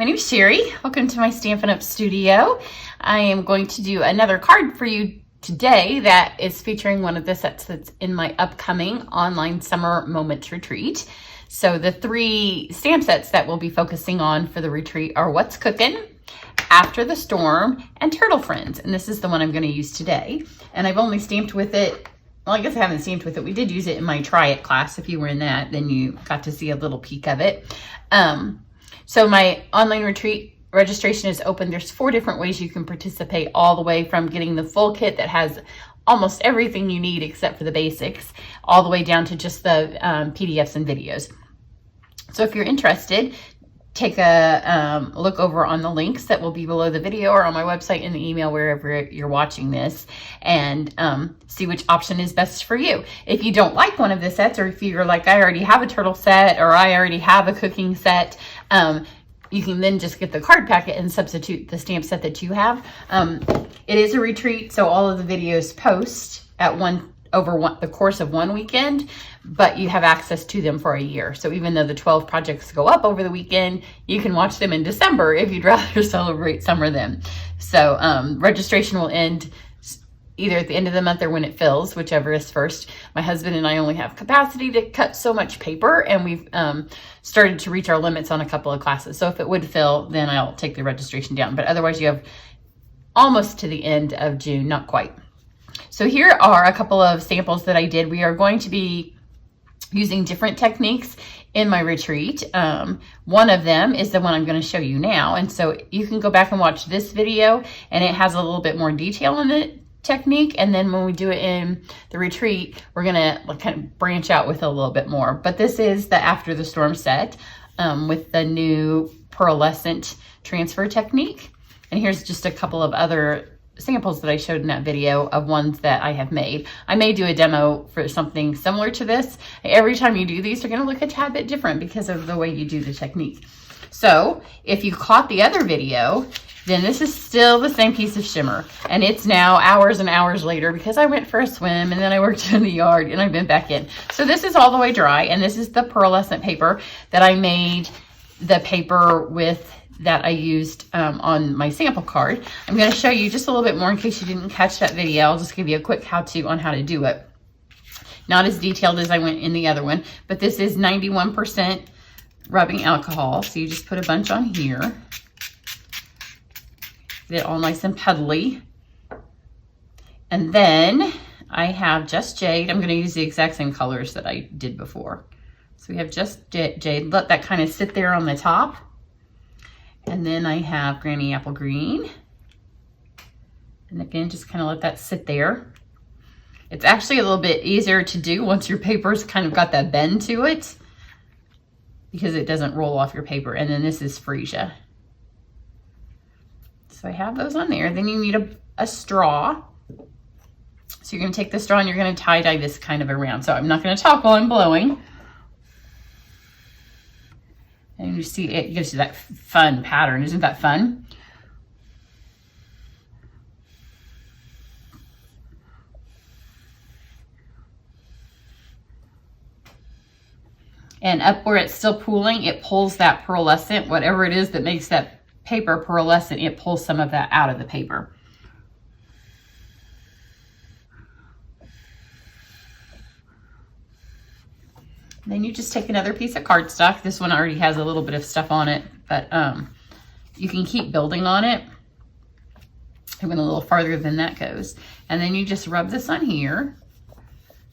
My name is Cheri. Welcome to my Stampin' Up! Studio. I am going to do another card for you today that is featuring one of the sets that's in my upcoming online summer moments retreat. So the three stamp sets that we'll be focusing on for the retreat are What's Cookin', After the Storm, and Turtle Friends. And this is the one I'm going to use today. And I've only stamped with it. Well, I guess I haven't stamped with it. We did use it in my Try It class. If you were in that, then you got to see a little peek of it. So my online retreat registration is open. There's 4 different ways you can participate, all the way from getting the full kit that has almost everything you need except for the basics, all the way down to just the PDFs and videos. So if you're interested, take a look over on the links that will be below the video or on my website in the email, wherever you're watching this, and see which option is best for you. If you don't like one of the sets, or if you're like, I already have a turtle set, or I already have a cooking set, you can then just get the card packet and substitute the stamp set that you have. It is a retreat, so all of the videos post at the course of one weekend, but you have access to them for a year. So even though the 12 projects go up over the weekend, you can watch them in December if you'd rather celebrate summer then. So registration will end either at the end of the month or when it fills, whichever is first. My husband and I only have capacity to cut so much paper, and we've started to reach our limits on a couple of classes. So if it would fill, then I'll take the registration down. But otherwise, you have almost to the end of June, not quite. So here are a couple of samples that I did. We are going to be using different techniques in my retreat. One of them is the one I'm going to show you now. And so you can go back and watch this video, and it has a little bit more detail in it, technique, and then when we do it in the retreat, we're gonna kind of branch out with a little bit more. But this is the After the Storm set with the new pearlescent transfer technique. And here's just a couple of other samples that I showed in that video of ones that I have made. I may do a demo for something similar to this. Every time you do these, they're gonna look a tad bit different because of the way you do the technique. So if you caught the other video, then this is still the same piece of shimmer, and it's now hours and hours later because I went for a swim and then I worked in the yard and I've been back in. So this is all the way dry, and this is the pearlescent paper that I made the paper with that I used on my sample card. I'm going to show you just a little bit more in case you didn't catch that video. I'll just give you a quick how-to on how to do it. Not as detailed as I went in the other one, but this is 91% rubbing alcohol. So you just put a bunch on here. Get it all nice and puddly. And then I have Just Jade. I'm going to use the exact same colors that I did before. So we have Just Jade. Let that kind of sit there on the top. And then I have Granny Apple Green. And again, just kind of let that sit there. It's actually a little bit easier to do once your paper's kind of got that bend to it, because it doesn't roll off your paper. And then this is Freesia. So I have those on there. Then you need a straw. So you're going to take the straw and you're going to tie-dye this kind of around. So I'm not going to talk while I'm blowing. And you see it gives you that fun pattern. Isn't that fun? And up where it's still pooling, it pulls that pearlescent, whatever it is that makes that paper pearlescent, it pulls some of that out of the paper. Then you just take another piece of cardstock. This one already has a little bit of stuff on it, but you can keep building on it. I went a little farther than that goes. And then you just rub this on here.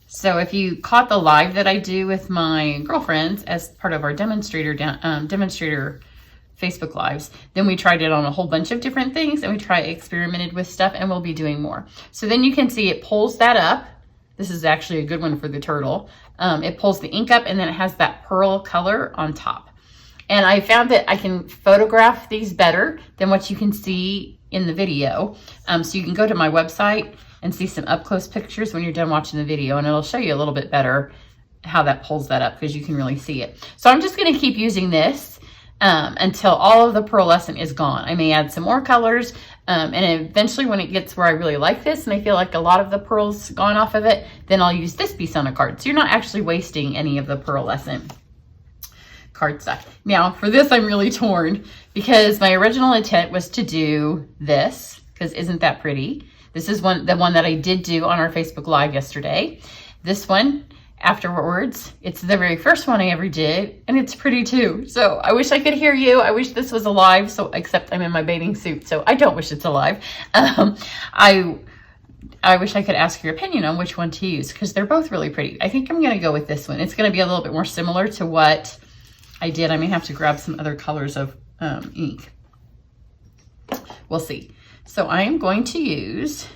So if you caught the live that I do with my girlfriends as part of our demonstrator Facebook Lives, then we tried it on a whole bunch of different things, and we experimented with stuff, and we'll be doing more. So then you can see it pulls that up. This is actually a good one for the turtle. It pulls the ink up, and then it has that pearl color on top. And I found that I can photograph these better than what you can see in the video. So you can go to my website and see some up-close pictures when you're done watching the video, and it'll show you a little bit better how that pulls that up, because you can really see it. So I'm just going to keep using this until all of the pearlescent is gone. I may add some more colors, and eventually when it gets where I really like this and I feel like a lot of the pearl's gone off of it, then I'll use this piece on a card. So you're not actually wasting any of the pearlescent. cardstock. Now for this, I'm really torn because my original intent was to do this, because isn't that pretty? This is the one that I did do on our Facebook Live yesterday. This one, afterwards, it's the very first one I ever did, and it's pretty too. So I wish I could hear you. I wish this was alive, except I'm in my bathing suit, so I don't wish it's alive. I wish I could ask your opinion on which one to use, because they're both really pretty. I think I'm going to go with this one. It's going to be a little bit more similar to what I did. I may have to grab some other colors of ink. We'll see. So I am going to use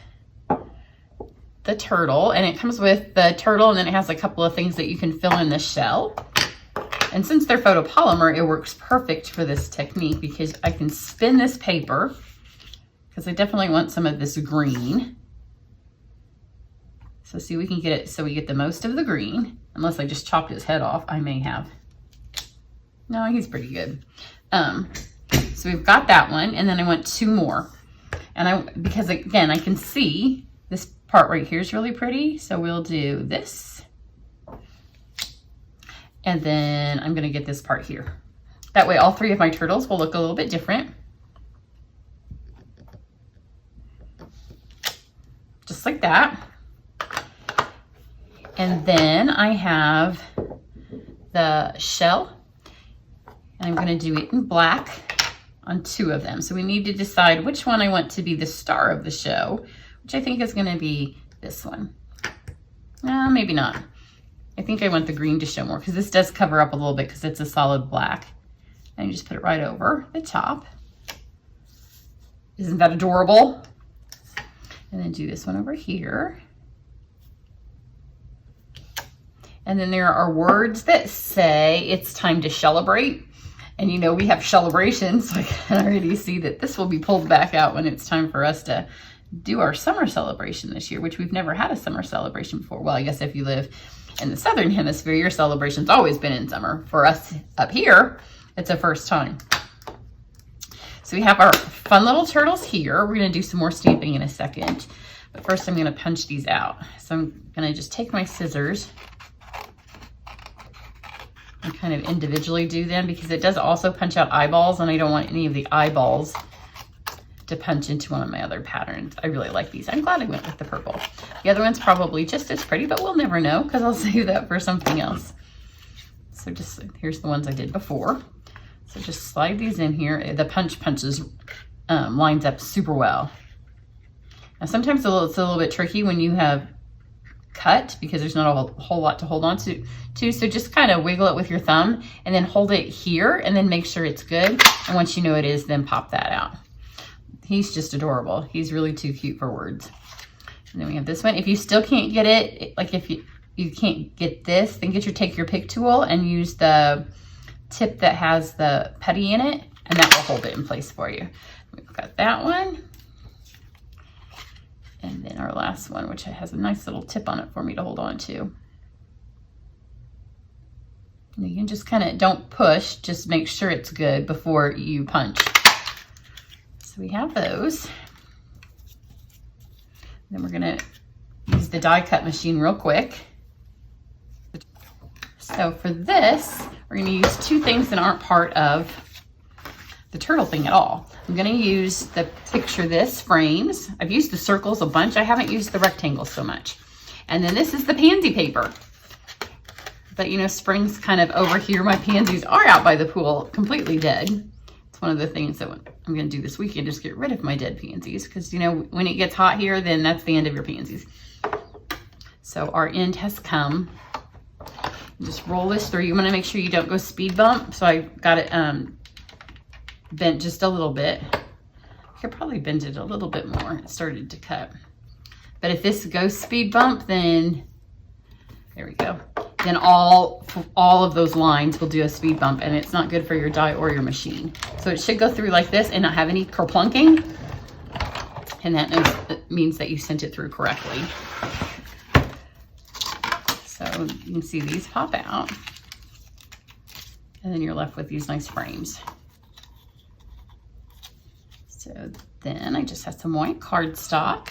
the turtle, and it comes with the turtle, and then it has a couple of things that you can fill in the shell. And since they're photopolymer, it works perfect for this technique because I can spin this paper, because I definitely want some of this green. So see, we can get it so we get the most of the green, unless I just chopped his head off. I may have. No, he's pretty good. So we've got that one, and then I want two more. And because again, I can see this part right here is really pretty. So we'll do this. And then I'm gonna get this part here. That way all three of my turtles will look a little bit different. Just like that. And then I have the shell, and I'm gonna do it in black on two of them. So we need to decide which one I want to be the star of the show, which I think is gonna be this one. No, maybe not. I think I want the green to show more, because this does cover up a little bit because it's a solid black. And you just put it right over the top. Isn't that adorable? And then do this one over here. And then there are words that say it's time to celebrate. And you know, we have celebrations, so I can already see that this will be pulled back out when it's time for us to do our summer celebration this year, which we've never had a summer celebration before. Well, I guess if you live in the Southern Hemisphere, your celebration's always been in summer. For us up here, it's a first time. So we have our fun little turtles here. We're gonna do some more stamping in a second. But first I'm gonna punch these out. So I'm gonna just take my scissors and kind of individually do them, because it does also punch out eyeballs, and I don't want any of the eyeballs to punch into one of my other patterns. I really like these. I'm glad I went with the purple. The other one's probably just as pretty, but we'll never know because I'll save that for something else. So just, here's the ones I did before. So just slide these in here. The punches lines up super well. Now sometimes it's a little bit tricky when you have cut, because there's not a whole lot to hold on to. So just kind of wiggle it with your thumb and then hold it here and then make sure it's good. And once you know it is, then pop that out. He's just adorable. He's really too cute for words. And then we have this one. If you still can't get it, like if you can't get this, then take your pick tool and use the tip that has the putty in it, and that will hold it in place for you. We've got that one. And then our last one, which has a nice little tip on it for me to hold on to. And you can just kind of, don't push, just make sure it's good before you punch. So we have those. Then we're gonna use the die cut machine real quick. So for this, we're gonna use two things that aren't part of the turtle thing at all. I'm gonna use the Picture This frames. I've used the circles a bunch. I haven't used the rectangles so much. And then this is the pansy paper. But you know, spring's kind of over here. My pansies are out by the pool, completely dead. It's one of the things that I'm gonna do this weekend, just get rid of my dead pansies, because you know, when it gets hot here, then that's the end of your pansies. So our end has come. Just roll this through. You wanna make sure you don't go speed bump. So I got it bent just a little bit. I could probably bend it a little bit more. It started to cut. But if this goes speed bump, then there we go. Then all of those lines will do a speed bump, and it's not good for your die or your machine. So it should go through like this and not have any kerplunking. And that means that you sent it through correctly. So you can see these pop out. And then you're left with these nice frames. So then I just have some white cardstock.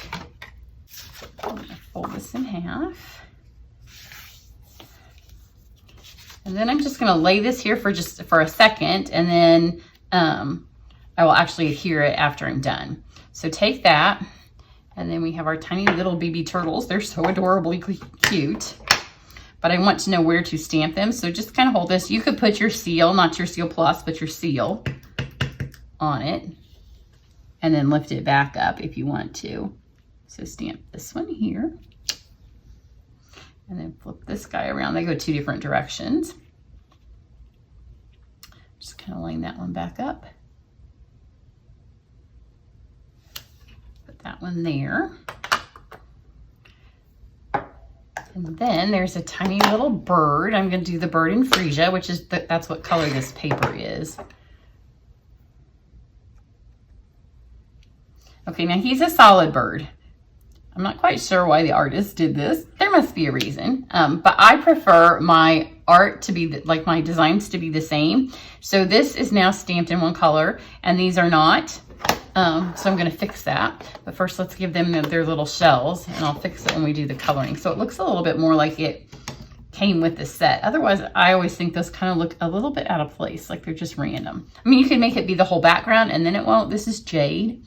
I'm gonna fold this in half. And then I'm just gonna lay this here for a second, and then I will actually adhere it after I'm done. So take that, and then we have our tiny little baby turtles. They're so adorably cute, but I want to know where to stamp them. So just kind of hold this. You could put your seal, not your Seal Plus, but your seal on it, and then lift it back up if you want to. So stamp this one here, and then flip this guy around. They go 2 different directions. Just kind of line that one back up. Put that one there. And then there's a tiny little bird. I'm going to do the bird in freesia, which is that's what color this paper is. Okay, now he's a solid bird. I'm not quite sure why the artist did this. There must be a reason. But I prefer my art to be, like my designs to be the same. So this is now stamped in one color and these are not. So I'm gonna fix that. But first let's give them their little shells, and I'll fix it when we do the coloring. So it looks a little bit more like it came with the set. Otherwise, I always think those kind of look a little bit out of place, like they're just random. I mean, you could make it be the whole background and then it won't. This is jade.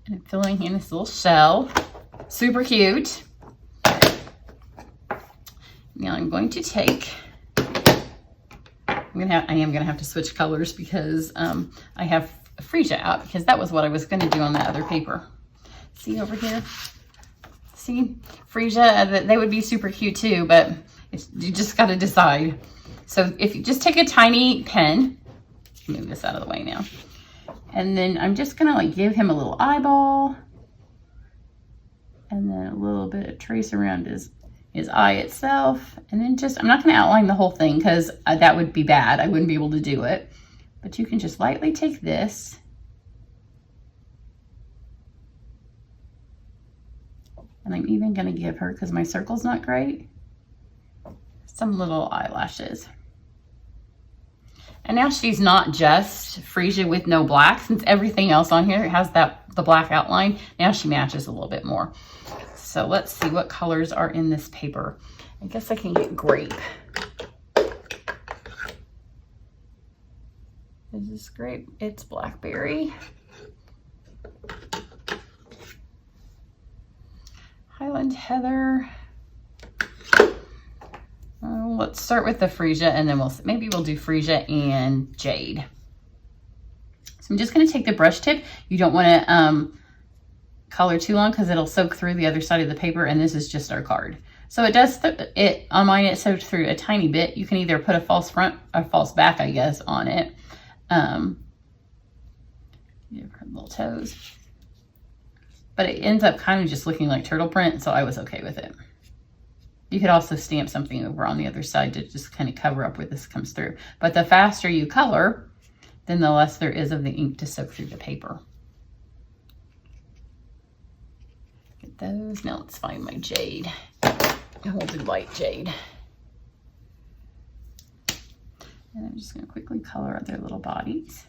And I'm filling in this little shell. Super cute. Now I'm going to take, I am gonna have to switch colors because I have freesia out, because that was what I was gonna do on that other paper. See over here? See, freesia, they would be super cute too, but you just gotta decide. So if you just take a tiny pen, move this out of the way now. And then I'm just gonna like give him a little eyeball, and then a little bit of trace around his eye itself. And then just, I'm not gonna outline the whole thing because that would be bad. I wouldn't be able to do it. But you can just lightly take this and I'm even gonna give her, because my circle's not great, some little eyelashes. And now she's not just freesia with no black, since everything else on here has the black outline. Now she matches a little bit more. So let's see what colors are in this paper. I guess I can get grape. Is this grape? It's blackberry. Highland heather. Let's start with the freesia, and then maybe we'll do freesia and jade. So I'm just going to take the brush tip. You don't want to color too long because it'll soak through the other side of the paper, and this is just our card. So it does, on mine it soaked through a tiny bit. You can either put a false front or false back, I guess, on it. Give her little toes. But it ends up kind of just looking like turtle print, so I was okay with it. You could also stamp something over on the other side to just kind of cover up where this comes through. But the faster you color, then the less there is of the ink to soak through the paper. Get those. Now let's find my jade. I will do light jade. And I'm just going to quickly color their little bodies.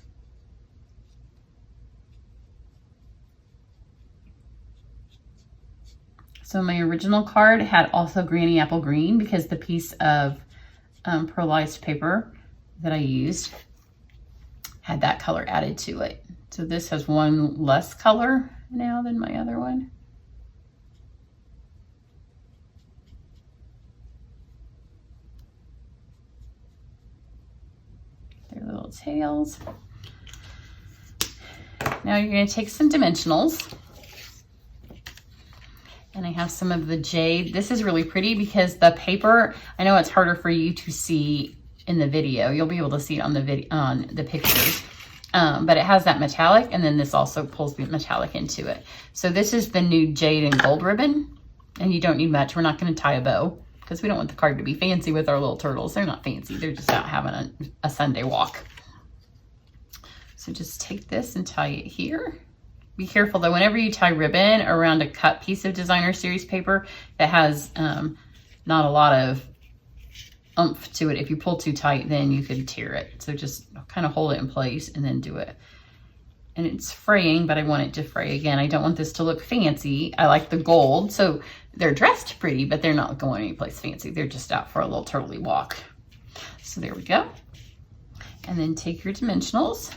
So my original card had also Granny Apple Green, because the piece of pearlized paper that I used had that color added to it. So this has one less color now than my other one. Their little tails. Now you're going to take some dimensionals. And I have some of the jade. This is really pretty because the paper, I know it's harder for you to see in the video. You'll be able to see it on the pictures. But it has that metallic, and then this also pulls the metallic into it. So this is the new jade and gold ribbon, and you don't need much. We're not going to tie a bow because we don't want the card to be fancy with our little turtles. They're not fancy. They're just out having a Sunday walk. So just take this and tie it here. Be careful though, whenever you tie ribbon around a cut piece of designer series paper that has not a lot of oomph to it, if you pull too tight, then you could tear it. So just kind of hold it in place and then do it. And it's fraying, but I want it to fray again. I don't want this to look fancy. I like the gold. So they're dressed pretty, but they're not going anyplace fancy. They're just out for a little turtley walk. So there we go. And then take your dimensionals.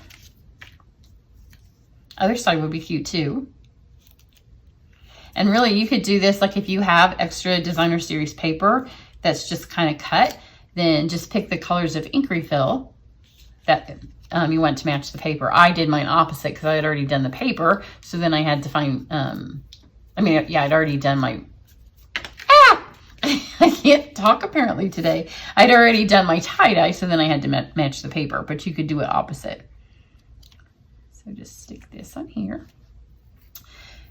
Other side would be cute too. And really you could do this like if you have extra designer series paper that's just kind of cut, then just pick the colors of ink refill that you want to match the paper. I did mine opposite because I had already done the paper. So then I had to find, I'd already done my, I can't talk apparently today. I'd already done my tie-dye, so then I had to match the paper, but you could do it opposite. So just stick this on here.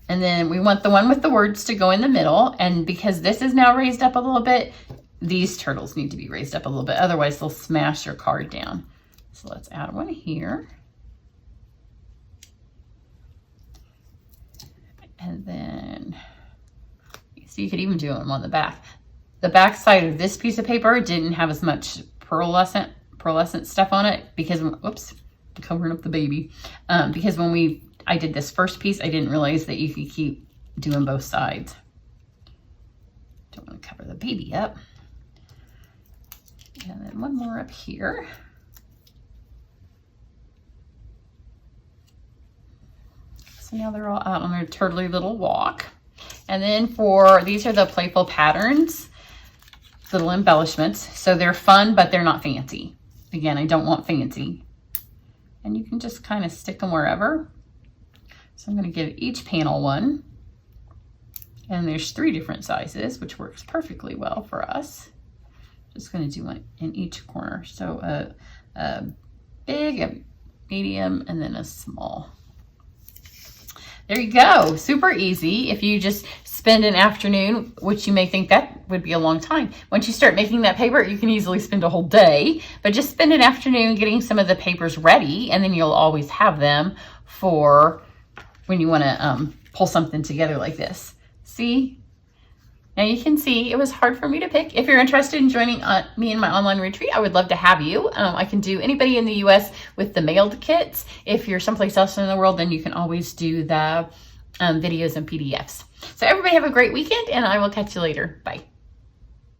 And then we want the one with the words to go in the middle. And because this is now raised up a little bit, these turtles need to be raised up a little bit. Otherwise they'll smash your card down. So let's add one here. And then, so you could even do them on the back. The back side of this piece of paper didn't have as much pearlescent stuff on it because, whoops, I'm covering up the baby. Because when I did this first piece, I didn't realize that you could keep doing both sides. Don't want to cover the baby up. And then one more up here. So now they're all out on their turtly little walk. And then these are the playful patterns, little embellishments. So they're fun, but they're not fancy. Again, I don't want fancy. And you can just kind of stick them wherever. So I'm going to give each panel one. And there's 3 different sizes, which works perfectly well for us. Just going to do one in each corner. So a big, a medium, and then a small. There you go. Super easy. If you just spend an afternoon, which you may think that would be a long time. Once you start making that paper, you can easily spend a whole day, but just spend an afternoon getting some of the papers ready, and then you'll always have them for when you want to pull something together like this. See? Now you can see it was hard for me to pick. If you're interested in joining me in my online retreat, I would love to have you. I can do anybody in the US with the mailed kits. If you're someplace else in the world, then you can always do the videos and PDFs. So everybody have a great weekend, and I will catch you later. Bye.